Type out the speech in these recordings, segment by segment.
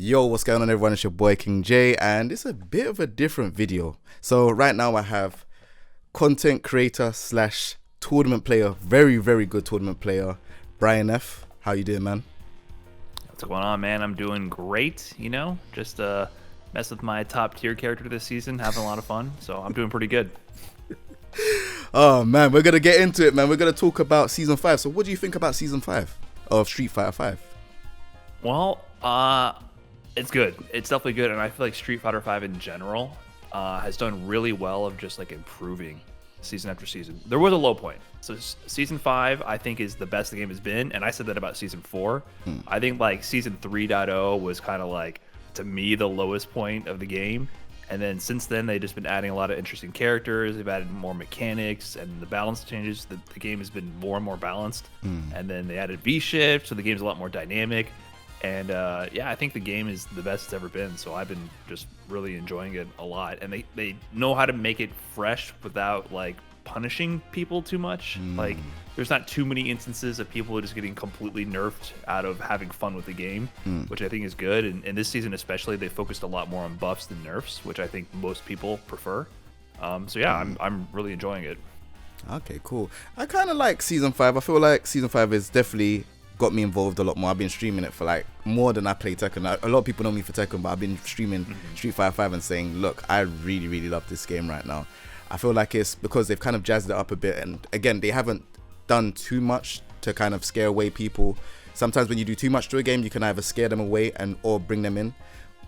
Yo, what's going on everyone? It's your boy King J, and it's a bit of a different video. So right now I have content creator slash tournament player, very good tournament player, Brian F. How you doing, man? What's going on, man? I'm doing great, just mess with my top tier character this season, having a lot of fun, so I'm doing pretty good. Oh man, we're gonna get into it, man. We're gonna talk about season 5. So what do you think about season 5 of Street Fighter 5? Well, it's good. It's definitely good, and I feel like Street Fighter 5 in general has done really well of just like improving season after season. There was a low point. So season 5 I think is the best the game has been, and I said that about season 4. I think like season 3.0 was kind of like, to me, the lowest point of the game. And then since then, they've just been adding a lot of interesting characters. They've added more mechanics, and the balance changes. The game has been more and more balanced. And then they added V-Shift, so the game's a lot more dynamic. And yeah, I think the game is the best it's ever been. So I've been just really enjoying it a lot. And they know how to make it fresh without like punishing people too much. Like there's not too many instances of people just getting completely nerfed out of having fun with the game, which I think is good. And this season especially, they focused a lot more on buffs than nerfs, which I think most people prefer. So yeah, I'm really enjoying it. Okay, cool. I kind of like season 5. I feel like season 5 is definitely got me involved a lot more. I've been streaming it for like more than I play Tekken. A lot of people know me for Tekken, but I've been streaming Street Fighter 5 and saying, look, I really love this game right now. I feel like it's because they've kind of jazzed it up a bit, and again, they haven't done too much to kind of scare away people. Sometimes when you do too much to a game, you can either scare them away or bring them in.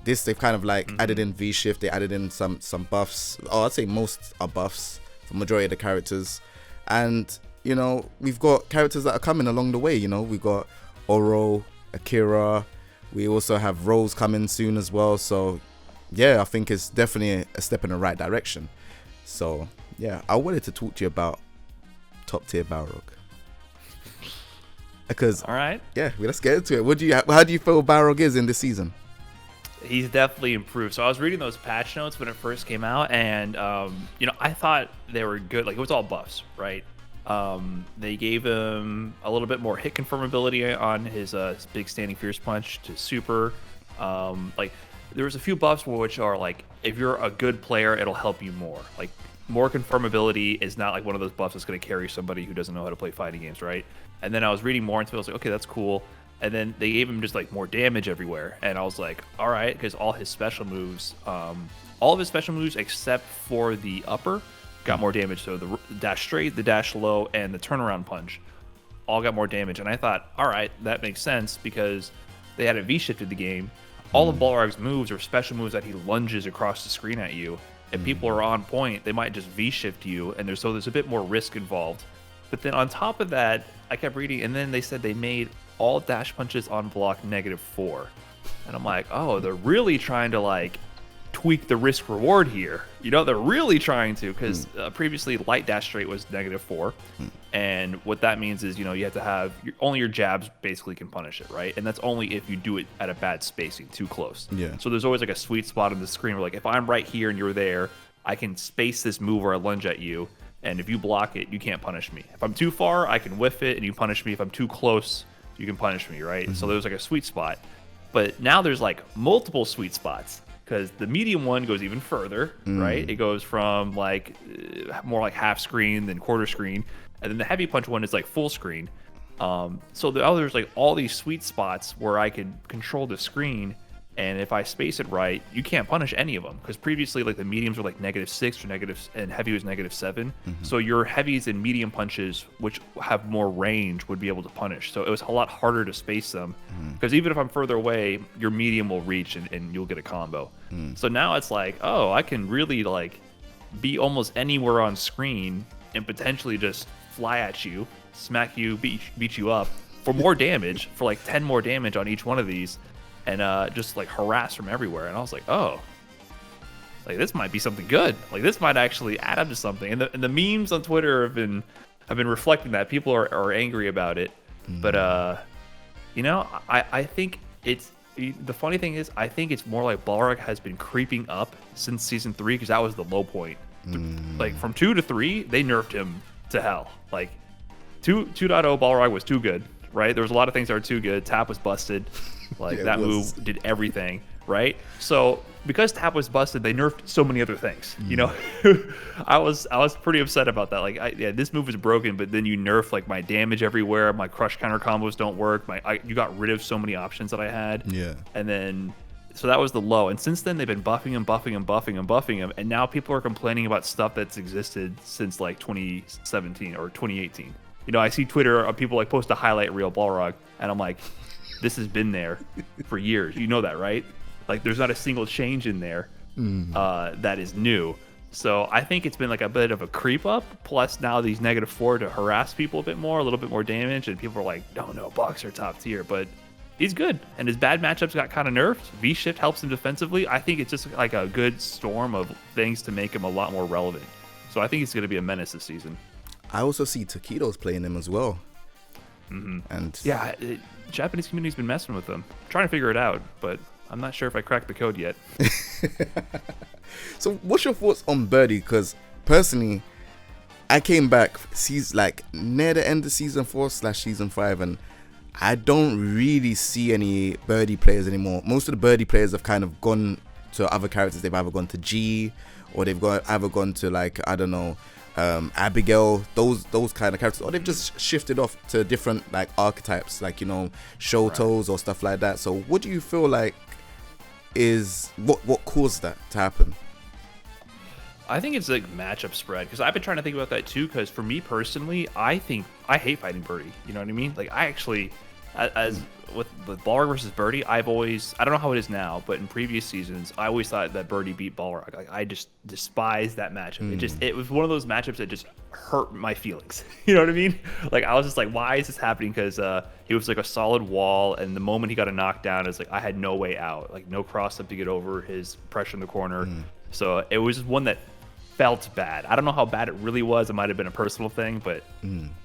This, they've kind of like added in V-Shift, they added in some buffs. I'd say most are buffs for majority of the characters. And you know, we've got characters that are coming along the way. You know, we've got Oro, Akira. We also have Rose coming soon as well. So yeah, I think it's definitely a step in the right direction. So yeah, I wanted to talk to you about top tier Balrog. Because all right, yeah, let's get into it. How do you feel Balrog is in this season? He's definitely improved. So I was reading those patch notes when it first came out, and I thought they were good. Like, it was all buffs, right? They gave him a little bit more hit confirmability on his big standing fierce punch to super. Like, there was a few buffs which are like, if you're a good player, it'll help you more. Like, more confirmability is not like one of those buffs that's going to carry somebody who doesn't know how to play fighting games, right? And then I was reading more into it. I was like, okay, that's cool. And then they gave him just like more damage everywhere, and I was like, all right, because all his special moves, all of his special moves except for the upper got more damage. So the dash straight, the dash low, and the turnaround punch all got more damage. And I thought, all right, that makes sense because they had a V-shifted the game. All of Balrog's moves are special moves that he lunges across the screen at you. If people are on point, they might just V-shift you, and there's a bit more risk involved. But then on top of that, I kept reading, and then they said they made all dash punches on block -4. And I'm like, oh, they're really trying to like tweak the risk reward here. They're really trying to, because previously light dash straight was -4. And what that means is, you have to have only your jabs basically can punish it, right? And that's only if you do it at a bad spacing, too close. Yeah. So there's always like a sweet spot on the screen where like, if I'm right here and you're there, I can space this move or I lunge at you. And if you block it, you can't punish me. If I'm too far, I can whiff it and you punish me. If I'm too close, you can punish me, right? So there's like a sweet spot. But now there's like multiple sweet spots, because the medium one goes even further, right? It goes from like more like half screen than quarter screen. And then the heavy punch one is like full screen. So there's like all these sweet spots where I could control the screen. And if I space it right, you can't punish any of them, because previously like the mediums were like -6 or and heavy was -7. So your heavies and medium punches, which have more range, would be able to punish. So it was a lot harder to space them, because even if I'm further away, your medium will reach and you'll get a combo. So now it's like, oh, I can really like be almost anywhere on screen and potentially just fly at you, smack you, beat you up for more damage, for like 10 more damage on each one of these. And just like harass from everywhere. And I was like, oh, like this might be something good. Like this might actually add up to something. And the memes on Twitter have been reflecting that. People are angry about it. But I think it's, the funny thing is, I think it's more like Balrog has been creeping up since season 3, because that was the low point. Like from 2 to 3, they nerfed him to hell. Like 2.0 Balrog was too good. right? There was a lot of things that were too good. Tap was busted. Like, that move did everything, right? So because Tap was busted, they nerfed so many other things. You know, I was pretty upset about that. Like, this move is broken, but then you nerf like my damage everywhere. My crush counter combos don't work. You got rid of so many options that I had. Yeah. And then, so that was the low. And since then, they've been buffing him. And now people are complaining about stuff that's existed since like 2017 or 2018. You know, I see Twitter, people like post a highlight reel Balrog, and I'm like, this has been there for years. You know that, right? Like, there's not a single change in there that is new. So I think it's been like a bit of a creep up. Plus now these -4 to harass people a bit more, a little bit more damage, and people are like, no, Bucks are top tier, but he's good. And his bad matchups got kind of nerfed. V-Shift helps him defensively. I think it's just like a good storm of things to make him a lot more relevant. So I think he's going to be a menace this season. I also see Taquitos playing him as well. And yeah, Japanese community's been messing with them. I'm trying to figure it out, but I'm not sure if I cracked the code yet. So what's your thoughts on Birdie? Because personally, I came back like near the end of season 4/season 5, and I don't really see any Birdie players anymore. Most of the Birdie players have kind of gone to other characters. They've either gone to G, or they've either gone to, like, I don't know, Abigail, those kind of characters, or they've just shifted off to different like archetypes, like, you know, Shotos or stuff like that. So what do you feel like is what caused that to happen? I think it's like matchup spread, because I've been trying to think about that too. Because for me personally, I think I hate fighting Birdie. You know what I mean? Like, I actually, as with Balrog versus Birdie, I've always, I don't know how it is now, but in previous seasons, I always thought that Birdie beat Balrog. Like, I just despise that matchup. It was one of those matchups that just hurt my feelings. You know what I mean? Like, I was just like, why is this happening? Because he was like a solid wall, and the moment he got a knockdown, it's like I had no way out, like no cross up to get over his pressure in the corner. So it was just one that felt bad. I don't know how bad it really was. It might have been a personal thing, but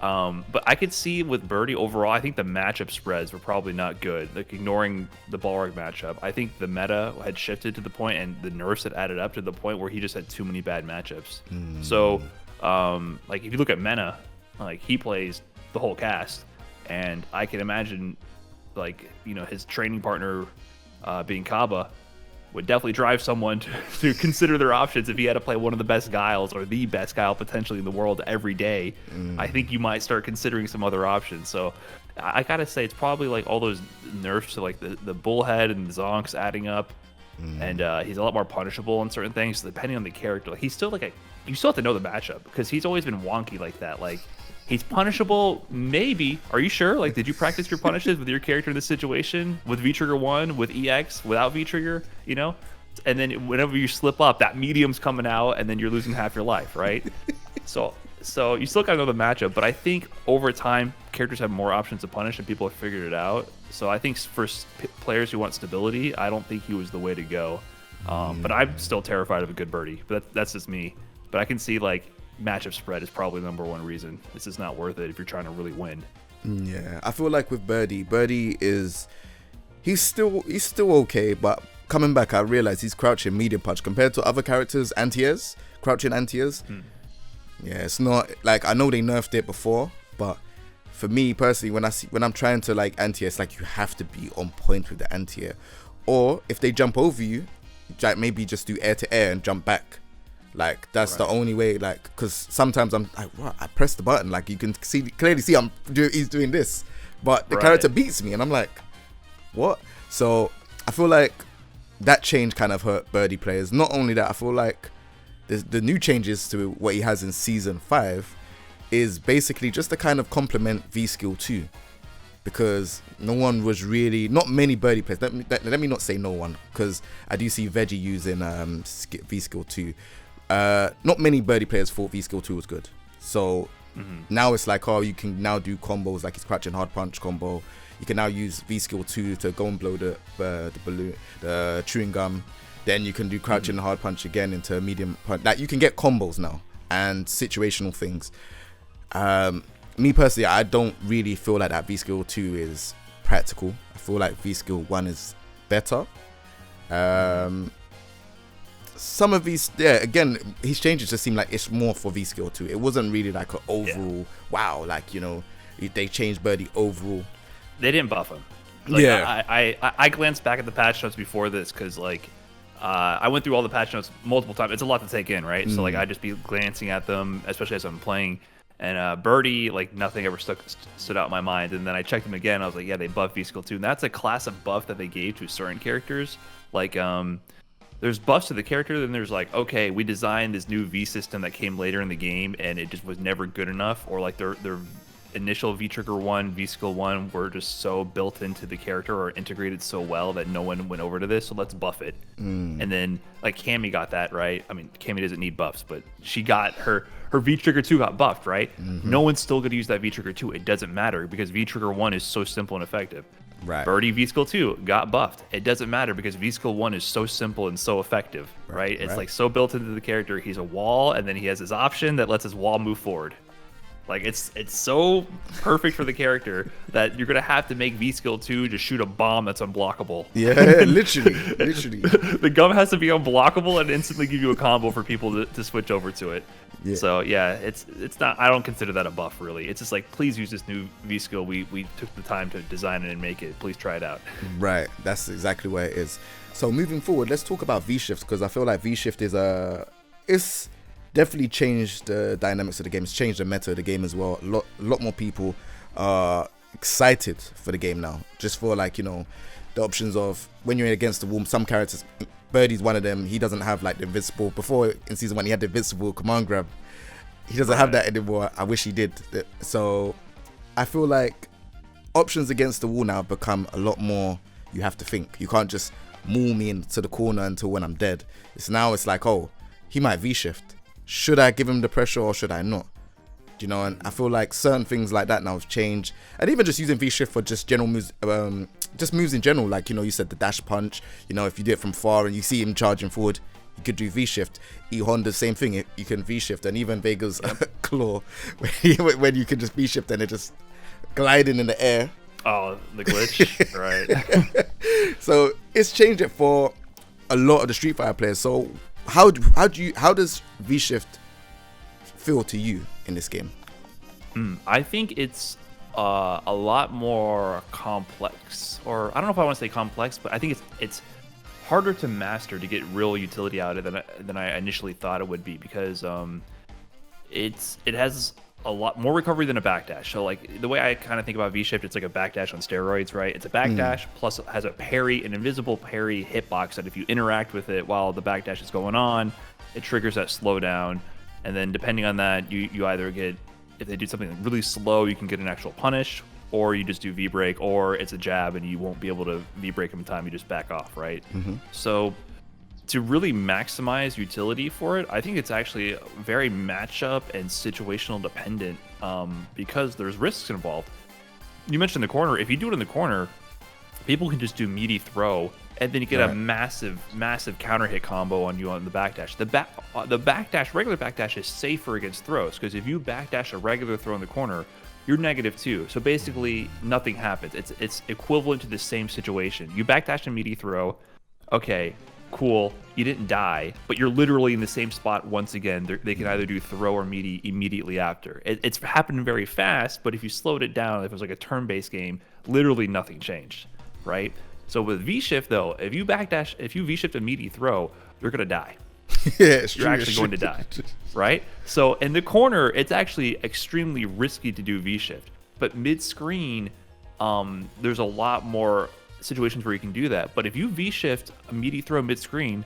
I could see with Birdie overall, I think the matchup spreads were probably not good. Like, ignoring the Balrog matchup, I think the meta had shifted to the point, and the nerfs had added up to the point where he just had too many bad matchups. So like, if you look at Mena, like, he plays the whole cast, and I can imagine, like, you know, his training partner being Kaba would definitely drive someone to consider their options. If he had to play one of the best Guiles, or the best Guile potentially in the world every day, I think you might start considering some other options. So I gotta say, it's probably like all those nerfs to like the Bullhead and the Zonks adding up, and he's a lot more punishable in certain things depending on the character. Like, he's still like you still have to know the matchup, because he's always been wonky like that. Like, he's punishable, maybe. Are you sure? Like, did you practice your punishes with your character in this situation? With V-Trigger 1, with EX, without V-Trigger, you know? And then whenever you slip up, that medium's coming out, and then you're losing half your life, right? So you still gotta know the matchup, but I think over time, characters have more options to punish, and people have figured it out. So I think for players who want stability, I don't think he was the way to go. But I'm still terrified of a good Birdie. But that's just me. But I can see, like, matchup spread is probably the #1 reason. This is not worth it if you're trying to really win. Yeah, I feel like with Birdie is he's still okay, but coming back, I realize he's crouching medium punch compared to other characters, anti-airs, crouching anti-airs. Yeah, it's not like, I know they nerfed it before, but for me personally, when I'm trying to like anti-air, it's like you have to be on point with the anti-air, or if they jump over you, like maybe just do air to air and jump back. Like, that's the only way, like, because sometimes I'm like, what? I press the button, like, you can clearly see he's doing this, but the character beats me, and I'm like, what? So I feel like that change kind of hurt Birdie players. Not only that, I feel like the new changes to what he has in season 5 is basically just to kind of complement V-Skill 2, because not many Birdie players, let me not say no one, because I do see Veggie using V-Skill 2. Not many Birdie players thought V-Skill 2 was good. So now it's like, oh, you can now do combos like his crouching hard punch combo. You can now use V-Skill 2 to go and blow the balloon, the chewing gum. Then you can do crouching hard punch again into medium punch. Like, you can get combos now and situational things. Me personally, I don't really feel like that V-Skill 2 is practical. I feel like V-Skill 1 is better. Some of these, again, his changes just seem like it's more for V-Skill 2. It wasn't really like an overall wow, like, you know, they changed Birdie overall. They didn't buff him. Like, Yeah. I glanced back at the patch notes before this because like I went through all the patch notes multiple times. It's a lot to take in, right? So like I just be glancing at them, especially as I'm playing. And Birdie, like nothing ever stood out in my mind. And then I checked them again. I was like, yeah, they buffed V-Skill too. And that's a class of buff that they gave to certain characters. Like there's buffs to the character. Then there's like, okay, we designed this new V system that came later in the game, and it just was never good enough. Or like their initial V-Trigger 1, V-Skill 1 were just so built into the character or integrated so well that no one went over to this, so let's buff it. And then, like, Cammy got that, right? I mean, Cammy doesn't need buffs, but she got her V-Trigger 2 got buffed, right? No one's still going to use that V-Trigger 2. It doesn't matter because V-Trigger 1 is so simple and effective. Right. Birdie V-Skill 2 got buffed. It doesn't matter because V-Skill 1 is so simple and so effective, right? It's like so built into the character. He's a wall, and then he has his option that lets his wall move forward. Like, it's so perfect for the character that you're going to have to make V-Skill 2 just shoot a bomb that's unblockable. Yeah, literally. The gum has to be unblockable and instantly give you a combo for people to switch over to it. Yeah. So, yeah, it's not, I don't consider that a buff, really. It's just like, please use this new V-Skill. We took the time to design it and make it. Please try it out. Right. That's exactly where it is. So, moving forward, let's talk about V-Shifts, because I feel like V-Shift is it's definitely changed the dynamics of the game. It's changed the meta of the game as well. A lot more people are excited for the game now, just for like, you know, the options of when you're against the wall. Some characters, Birdie's one of them. He doesn't have like the invincible. Before in season 1 he had the invincible command grab. He doesn't have that anymore. I wish he did. So I feel like options against the wall now become a lot more. You have to think. You can't just maul me into the corner until when I'm dead. It's like, oh, he might V-shift. Should I give him the pressure or should I not? You know, and I feel like certain things like that now have changed. And even just using V-shift for just general moves, just moves in general. Like, you know, you said the dash punch. You know, if you do it from far and you see him charging forward, you could do V-shift. E-Honda, same thing. You can V-shift. And even Vega's claw, when you can just V-shift and it just gliding in the air. Oh, the glitch, right? So it's changed it for a lot of the Street Fighter players. So how does V-shift feel to you in this game? I think it's a lot more complex, or I don't know if I want to say complex, but I think it's harder to master to get real utility out of it than I initially thought it would be, because it has a lot more recovery than a backdash. So like the way I kind of think about V-shift, it's like a backdash on steroids, right? It's a backdash plus it has a parry, an invisible parry hitbox that if you interact with it while the backdash is going on, it triggers that slowdown. And then depending on that, you either get, if they do something really slow, you can get an actual punish, or you just do V-break, or it's a jab and you won't be able to V-break them in time, you just back off, right? So to really maximize utility for it, I think it's actually very matchup and situational dependent, because there's risks involved. You mentioned the corner. If you do it in the corner, people can just do meaty throw, and then you get a massive counter hit combo on you on the backdash. The backdash, regular backdash, is safer against throws, because if you backdash a regular throw in the corner, you're -2. So basically, nothing happens. It's equivalent to the same situation. You backdash a meaty throw, okay, cool, you didn't die, but you're literally in the same spot once again. They can either do throw or meaty immediately after. It's happened very fast, but if you slowed it down, if it was like a turn-based game, literally nothing changed, right? So with V-shift though, if you V-shift a meaty throw, you're gonna die. Yeah, you're actually going to die, right? So in the corner, it's actually extremely risky to do V-shift, but mid-screen, there's a lot more situations where you can do that. But if you V-shift a meaty throw mid-screen,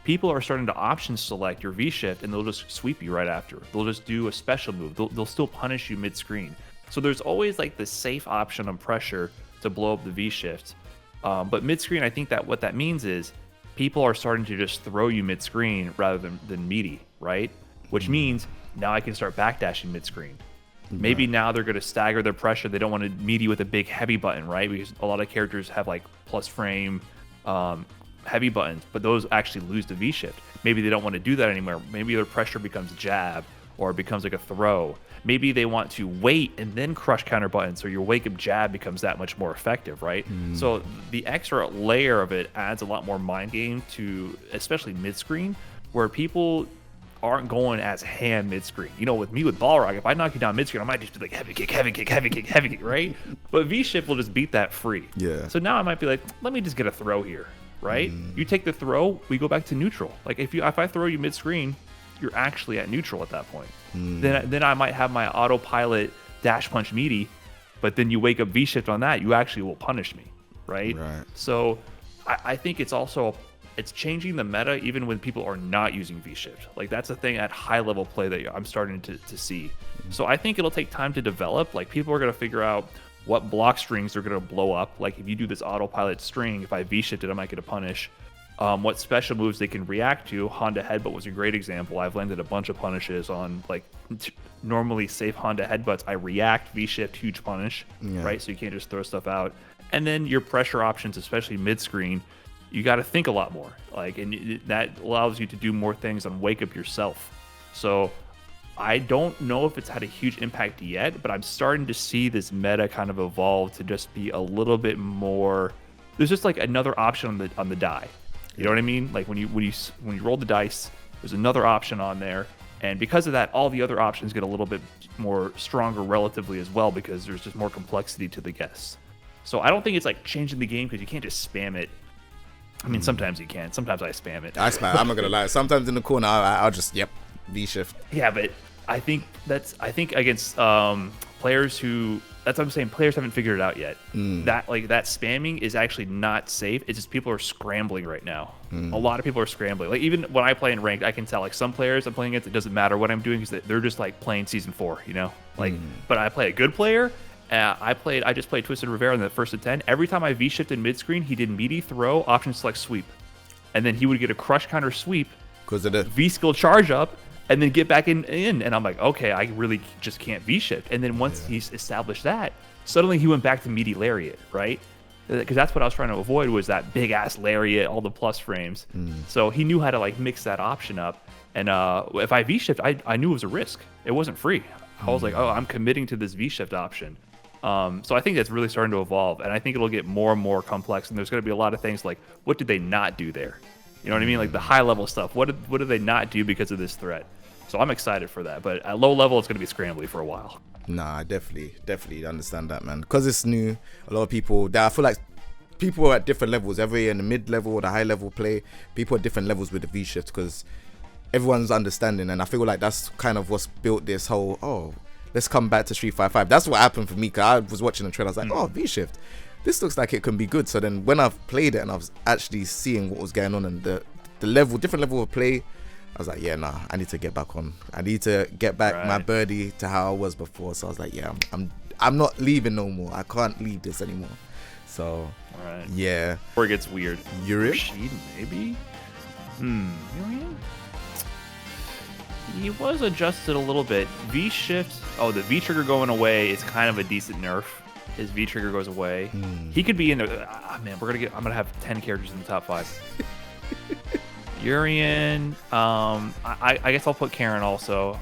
people are starting to option select your V-shift, and they'll just sweep you right after. They'll just do a special move. They'll still punish you mid-screen. So there's always like the safe option on pressure to blow up the V-shift. But mid-screen, I think that what that means is people are starting to just throw you mid-screen rather than meaty, right? Which means now I can start backdashing mid-screen. Maybe now they're going to stagger their pressure. They don't want to meaty with a big heavy button, right? Because a lot of characters have like plus frame heavy buttons, but those actually lose the V-shift. Maybe they don't want to do that anymore. Maybe their pressure becomes jab, or it becomes like a throw. Maybe they want to wait and then crush counter buttons, so your wake up jab becomes that much more effective, right? So the extra layer of it adds a lot more mind game to, especially mid-screen, where people aren't going as ham mid-screen. You know, with me with Balrog, if I knock you down mid-screen, I might just be like heavy kick, heavy kick, heavy kick, heavy kick, right? But V-shift will just beat that free. Yeah. So now I might be like, let me just get a throw here, right? You take the throw, we go back to neutral. Like if I throw you mid-screen, you're actually at neutral at that point. Then I might have my autopilot dash punch meaty, but then you wake up V-shift on that, you actually will punish me, right? So I think it's also it's changing the meta even when people are not using V-shift. Like that's a thing at high level play that I'm starting to see. So I think it'll take time to develop. Like people are going to figure out what block strings they're going to blow up. Like if you do this autopilot string, if I V-shifted, I might get a punish. What special moves they can react to. Honda Headbutt was a great example. I've landed a bunch of punishes on like normally safe Honda Headbutts. I react, V-shift, huge punish, right? So you can't just throw stuff out. And then your pressure options, especially mid-screen, you got to think a lot more. Like, and that allows you to do more things on wake up yourself. So I don't know if it's had a huge impact yet, but I'm starting to see this meta kind of evolve to just be a little bit more. There's just like another option on the die. You know what I mean? Like when you roll the dice, there's another option on there, and because of that, all the other options get a little bit more stronger relatively as well because there's just more complexity to the guess. So I don't think it's like changing the game because you can't just spam it. I mean, sometimes you can. Sometimes I spam it. I spam. I'm not gonna lie. Sometimes in the corner, I'll just V-shift. Yeah, but I think against players who. That's what I'm saying. Players haven't figured it out yet. That spamming is actually not safe. It's just people are scrambling right now. A lot of people are scrambling. Like even when I play in ranked, I can tell like some players I'm playing against, it doesn't matter what I'm doing because they're just like playing season 4, you know. Like, but I play a good player. I just played Twisted Rivera in the first of 10. Every time I V-shifted mid-screen, he did meaty throw, option select sweep, and then he would get a crush counter sweep because of the V-skill charge up. And then get back in, and I'm like, okay, I really just can't V-shift. And then once he's established that, suddenly he went back to meaty lariat, right? Because that's what I was trying to avoid was that big-ass lariat, all the plus frames. So he knew how to, like, mix that option up. And if I V-shift, I knew it was a risk. It wasn't free. I was like, oh, I'm committing to this V-shift option. So I think that's really starting to evolve. And I think it'll get more and more complex. And there's going to be a lot of things like, what did they not do there? You know what I mean? Like the high level stuff. What did they not do because of this threat? So I'm excited for that. But at low level, it's going to be scrambly for a while. Nah, definitely understand that, man. Because it's new. A lot of people, I feel like people are at different levels. Every in the mid level or the high level play, people at different levels with the V shift because everyone's understanding. And I feel like that's kind of what's built this whole, let's come back to Street Fighter 5. That's what happened for me. Because I was watching the trailer. I was like, V shift. This looks like it can be good. So then when I've played it and I was actually seeing what was going on and the level, different level of play, I was like, yeah, nah, I need to get back on. I need to get back my Birdie to how I was before. So I was like, yeah, I'm not leaving no more. I can't leave this anymore. So, yeah. Before it gets weird. Uriel? Rashid, maybe? Uriel? He was adjusted a little bit. V-shift. Oh, the V-trigger going away is kind of a decent nerf. His V-trigger goes away. He could be in there. Man, I'm gonna have 10 characters in the top 5. Urian. I guess I'll put Karen also.